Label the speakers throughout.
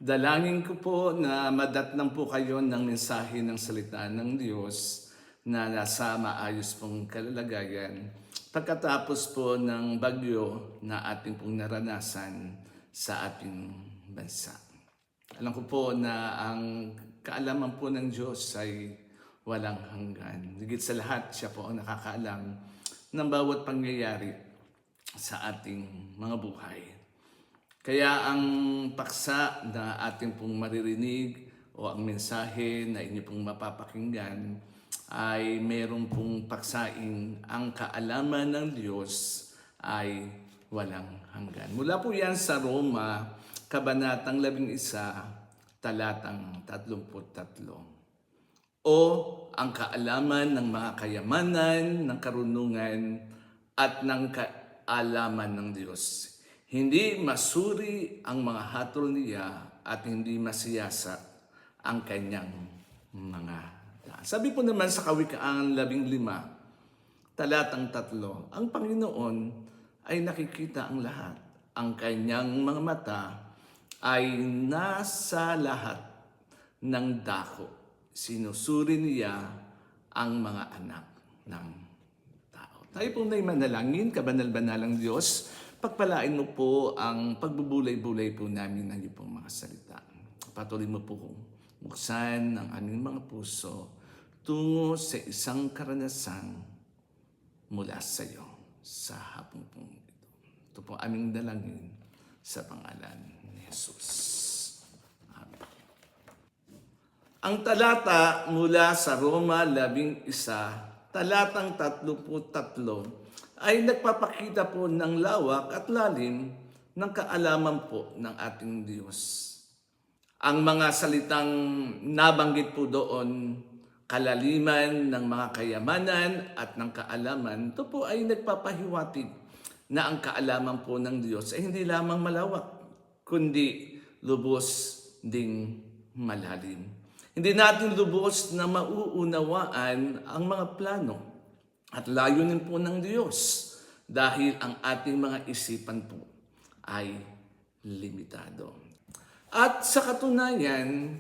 Speaker 1: Dalangin ko po na madatnang po kayo ng mensahe ng salita ng Diyos na nasa maayos pong kalalagayan pagkatapos po ng bagyo na ating pong naranasan sa ating bansa. Alam ko po na ang kaalaman po ng Diyos ay walang hanggan. Higit sa lahat, siya po ang nakakaalam ng bawat pangyayari sa ating mga buhay. Kaya ang paksa na ating pong maririnig o ang mensahe na inyo pong mapapakinggan ay meron pong paksaing ang kaalaman ng Diyos ay walang hanggan. Mula po yan sa Roma, Kabanatang 11, talatang 33. O ang kaalaman ng mga kayamanan, ng karunungan at ng kaalaman ng Diyos. Hindi masuri ang mga hatol niya at hindi masiyasat ang kanyang mga daan. Sabi po naman sa Kawikaan 15, talatang 3, ang Panginoon ay nakikita ang lahat. Ang kanyang mga mata ay nasa lahat ng dako. Sinusuri niya ang mga anak ng tao. Tayo pong na'y manalangin, kabanal-banalang Diyos, pagpalain mo po ang pagbubulay-bulay po namin ng iyong mga salita. Patuloy mo po buksan ang aming mga puso tungo sa isang karanasan mula sa iyo sa hapong pong ito. Ito po aming dalangin sa pangalan ni Jesus. Amen. Ang talata mula sa Roma 11, talatang 33, ay nagpapakita po ng lawak at lalim ng kaalaman po ng ating Diyos. Ang mga salitang nabanggit po doon, kalaliman ng mga kayamanan at ng kaalaman, ito po ay nagpapahiwatig na ang kaalaman po ng Diyos ay hindi lamang malawak, kundi lubos ding malalim. Hindi natin lubos na mauunawaan ang mga plano at layunin po ng Diyos dahil ang ating mga isipan po ay limitado. At sa katunayan,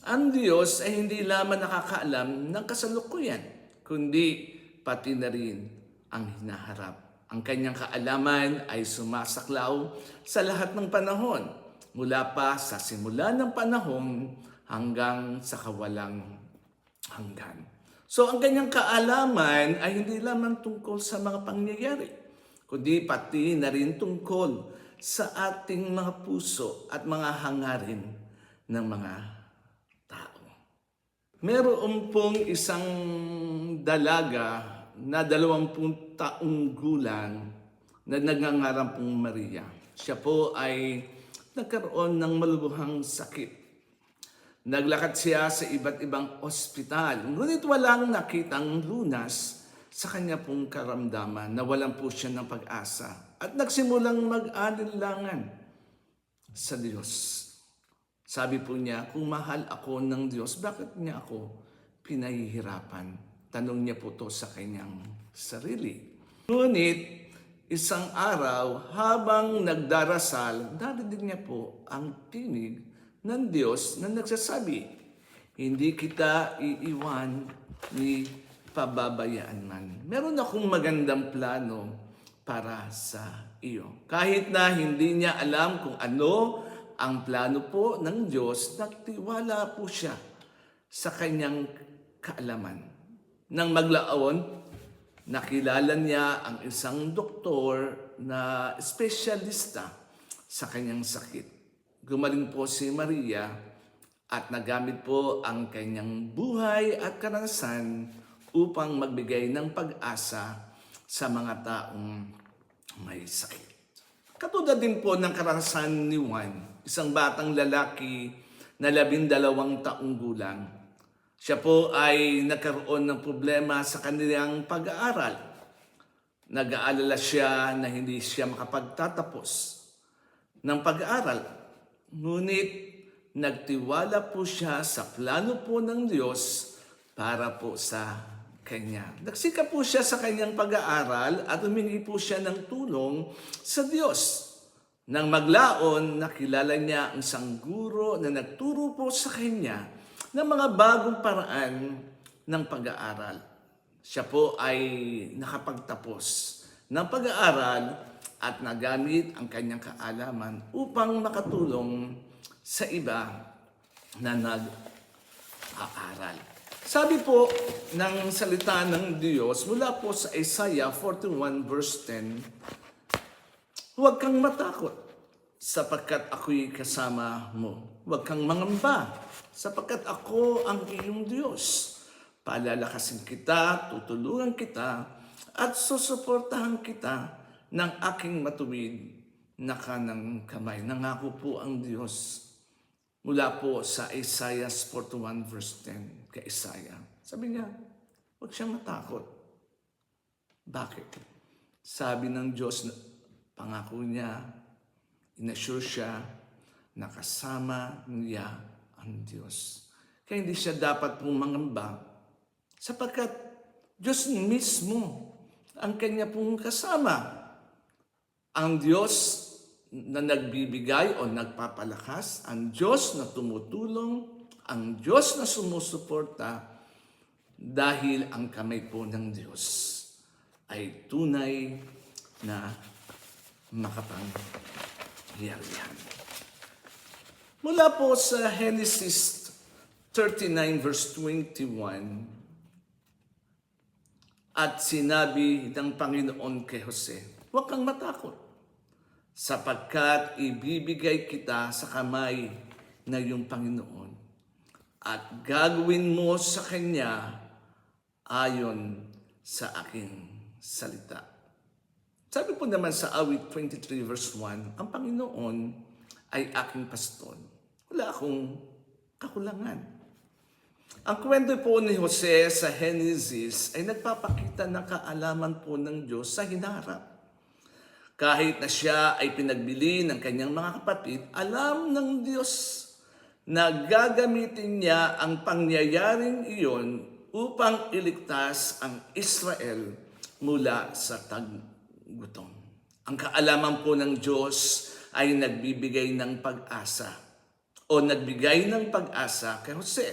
Speaker 1: ang Diyos ay hindi lamang nakakaalam ng kasalukuyan, kundi pati na rin ang hinaharap. Ang kanyang kaalaman ay sumasaklaw sa lahat ng panahon, mula pa sa simula ng panahon hanggang sa kawalang hanggan. So ang kanyang kaalaman ay hindi lamang tungkol sa mga pangyayari, kundi pati na rin tungkol sa ating mga puso at mga hangarin ng mga tao. Meron pong isang dalaga na 20 taong gulang na nagngangalan pong Maria. Siya po ay nagkaroon ng malubhang sakit. Naglakad siya sa iba't ibang ospital, ngunit walang nakitang lunas sa kanya pong karamdaman, nawalan po siya ng pag-asa at nagsimulang mag-alinlangan sa Diyos. Sabi po niya, kung mahal ako ng Diyos, bakit niya ako pinahihirapan? Tanong niya po to sa kanyang sarili. Ngunit isang araw, habang nagdarasal, narinig niya po ang tinig ng Diyos na nagsasabi, hindi kita iiwan ni pababayaan man. Meron akong magandang plano para sa iyo. Kahit na hindi niya alam kung ano ang plano po ng Diyos, nagtiwala po siya sa kanyang kaalaman. Nang maglaon, nakilala niya ang isang doktor na espesyalista sa kanyang sakit. Gumaling po si Maria at nagamit po ang kanyang buhay at karanasan upang magbigay ng pag-asa sa mga taong may sakit. Katulad din po ng karanasan ni Juan, isang batang lalaki na 12 taong gulang. Siya po ay nagkaroon ng problema sa kanilang pag-aaral. Nag-aalala siya na hindi siya makapagtatapos ng pag-aaral. Ngunit nagtiwala po siya sa plano po ng Diyos para po sa kanya. Nagsikap po siya sa kanyang pag-aaral at humingi po siya ng tulong sa Diyos Nang maglaon, nakilala niya ang isang guro na nagturo po sa kanya ng mga bagong paraan ng pag-aaral. Siya po ay nakapagtapos ng pag-aaral at nagamit ang kanyang kaalaman upang makatulong sa iba na nag-aaral. Sabi po ng salita ng Diyos mula po sa Isaiah 41 verse 10, huwag kang matakot sapagkat ako'y kasama mo. Huwag kang mangamba sapagkat ako ang iyong Diyos. Palalakasin kita, tutulungan kita, at susuportahan kita ng aking matuwid na kanang kamay. Nangako po ang Diyos mula po sa Isaiah 41 verse 10 kay Isaiah. Sabi niya, huwag siyang matakot. Bakit? Sabi ng Diyos, pangako niya, inassure siya na kasama niya ang Diyos. Kaya hindi siya dapat pong mangamba sapagkat Diyos mismo ang kanya pong kasama. Ang Diyos na nagbibigay o nagpapalakas, ang Diyos na tumutulong, ang Diyos na sumusuporta dahil ang kamay po ng Diyos ay tunay na makapangyarihan. Mula po sa Genesis 39 verse 21, at sinabi ng Panginoon kay Jose, huwag kang matakot, sapagkat ibibigay kita sa kamay ng iyong Panginoon at gagawin mo sa Kanya ayon sa aking salita. Sabi po naman sa awit 23 verse 1, ang Panginoon ay aking pastor. Wala akong kakulangan. Ang kwento po ni Jose sa Genesis ay nagpapakita ng kaalaman po ng Diyos sa hinarap. Kahit na siya ay pinagbili ng kanyang mga kapatid, alam ng Diyos na gagamitin niya ang pangyayaring iyon upang iligtas ang Israel mula sa taggutom. Ang kaalaman po ng Diyos ay nagbibigay ng pag-asa o nagbigay ng pag-asa kay Jose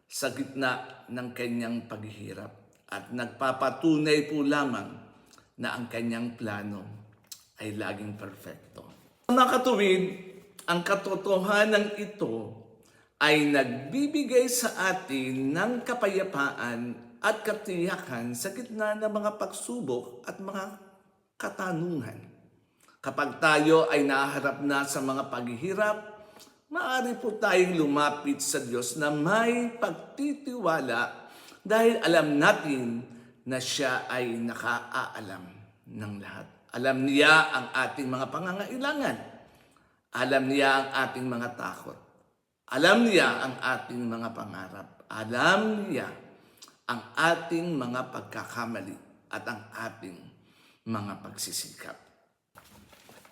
Speaker 1: sa gitna ng kanyang paghihirap at nagpapatunay po lamang na ang kanyang plano ay laging perfecto. Mga katuwid, ang katotohanan ito ay nagbibigay sa atin ng kapayapaan at katiyakan sa gitna ng mga pagsubok at mga katanungan. Kapag tayo ay naharap na sa mga paghihirap, maaari po tayong lumapit sa Diyos na may pagtitiwala dahil alam natin na siya ay nakaalam ng lahat. Alam niya ang ating mga pangangailangan. Alam niya ang ating mga takot. Alam niya ang ating mga pangarap. Alam niya ang ating mga pagkakamali at ang ating mga pagsisikap.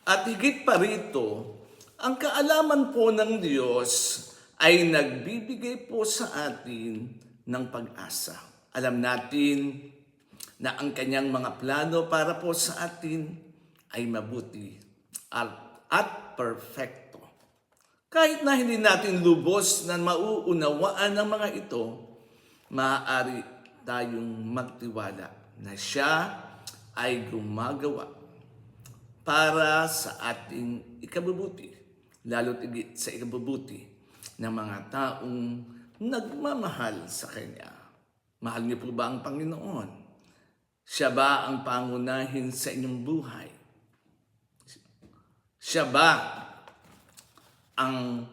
Speaker 1: At higit pa rito, ang kaalaman po ng Diyos ay nagbibigay po sa atin ng pag-asa. Alam natin na ang kanyang mga plano para po sa atin ay mabuti at perfecto. Kahit na hindi natin lubos na mauunawaan ng mga ito, maaari tayong magtiwala na siya ay gumagawa para sa ating ikabubuti. Lalo't higit sa ikabubuti ng mga taong nagmamahal sa Kanya. Mahal niyo po ba ang Panginoon? Siya ba ang pangunahin sa inyong buhay? Siya ba ang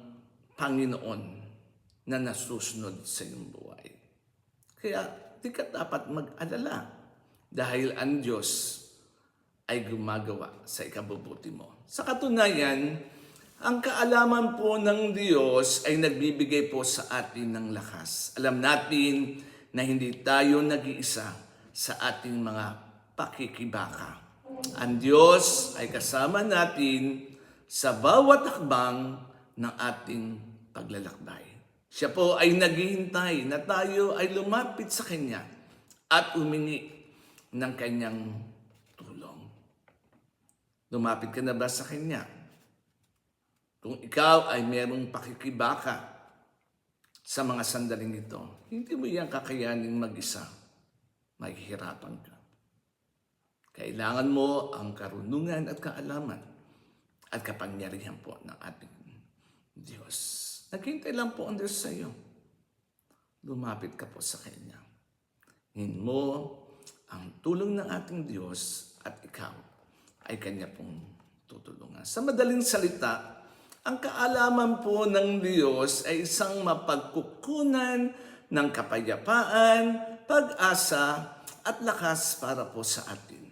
Speaker 1: Panginoon na nasusunod sa inyong buhay? Kaya di ka dapat mag-alala dahil ang Diyos ay gumagawa sa ikabubuti mo. Sa katunayan, ang kaalaman po ng Diyos ay nagbibigay po sa atin ng lakas. Alam natin na hindi tayo nag-iisa sa ating mga pakikibaka. Ang Diyos ay kasama natin sa bawat hakbang ng ating paglalakbay. Siya po ay naghihintay na tayo ay lumapit sa Kanya at humingi ng Kanyang tulong. Lumapit ka na ba sa Kanya? Kung ikaw ay merong pakikibaka sa mga sandaling ito, hindi mo yan kakayanin mag-isa. Mahihirapan ka. Kailangan mo ang karunungan at kaalaman at kapangyarihan po ng ating Diyos. Naghintay lang po ang Diyos sa iyo. Lumapit ka po sa Kanya. Hingin mo ang tulong ng ating Diyos at ikaw ay Kanya pong tutulungan. Sa madaling salita, ang kaalaman po ng Diyos ay isang mapagkukunan ng kapayapaan, pag-asa at lakas para po sa atin.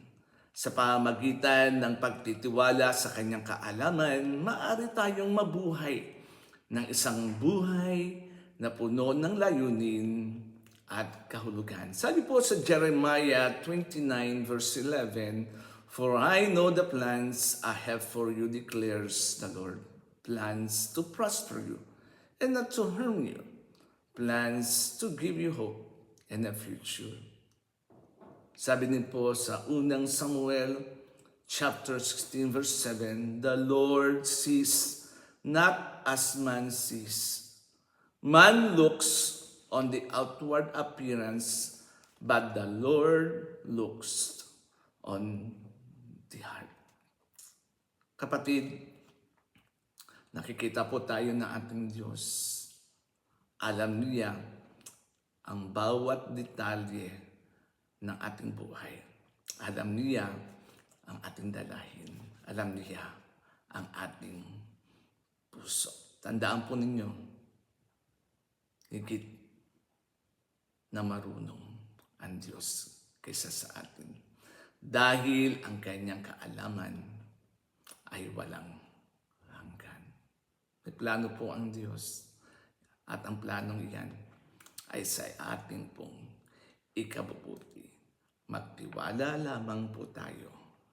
Speaker 1: Sa pamamagitan ng pagtitiwala sa Kanyang kaalaman, maaari tayong mabuhay ng isang buhay na puno ng layunin at kahulugan. Sabi po sa Jeremiah 29 verse 11, "For I know the plans I have for you, declares the Lord. Plans to prosper you and not to harm you. Plans to give you hope and a future." Sabi din po sa unang Samuel chapter 16 verse 7, "The Lord sees not as man sees. Man looks on the outward appearance, but the Lord looks on the heart." Kapatid, nakikita po tayo ng ating Diyos. Alam niya ang bawat detalye ng ating buhay. Alam niya ang ating dalahin. Alam niya ang ating puso. Tandaan po ninyo, higit na marunong ang Diyos kaysa sa atin. Dahil ang kanyang kaalaman ay walang hanggan. May plano po ang Diyos. At ang planong iyan ay sa ating pong ikabubuti. Magtiwala lamang po tayo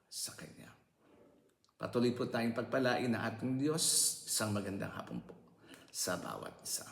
Speaker 1: sa Kanya. Patuloy po tayong pagpalain ng ating Diyos. Isang magandang hapon po sa bawat isa.